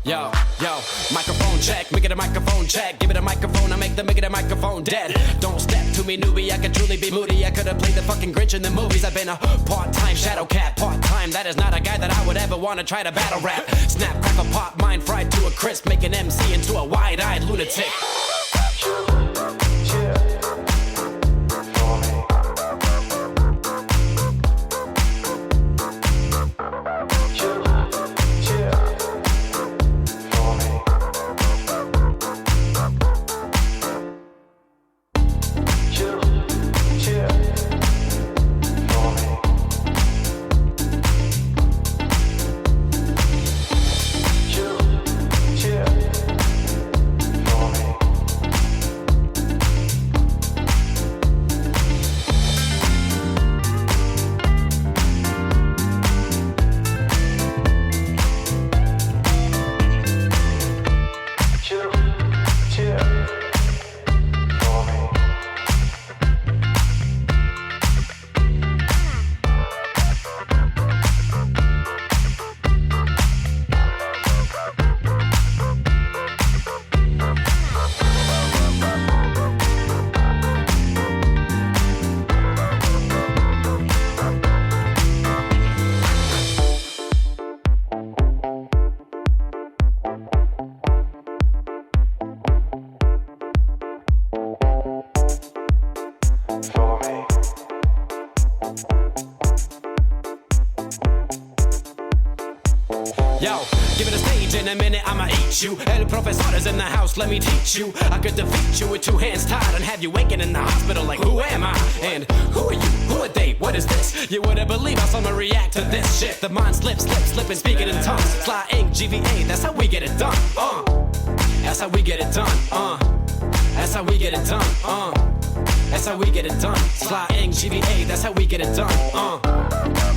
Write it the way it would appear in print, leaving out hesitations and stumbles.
Yo, yo, microphone check, make it a microphone check. Give it a microphone, I make it a microphone dead. Don't step to me, newbie, I could truly be moody. I could've played the fucking Grinch in the movies. I've been a part-time shadow cat, part-time. That is not a guy that I would ever wanna try to battle rap. Snap, crackle, pop, mind fried to a crisp. Make an MC into a wide-eyed lunatic. Yo, give it a stage in a minute, I'ma eat you. El profesor is in the house, let me teach you. I could defeat you with two hands tied and have you waking in the hospital like, who am I? And who are you? Who are they? What is this? You wouldn't believe how someone react to this shit. The mind slips, slipping, speaking in tongues. Sly ink, GVA, that's how we get it done. That's how we get it done. That's how we get it done. That's how we get it done. Sly ink, GVA, that's how we get it done.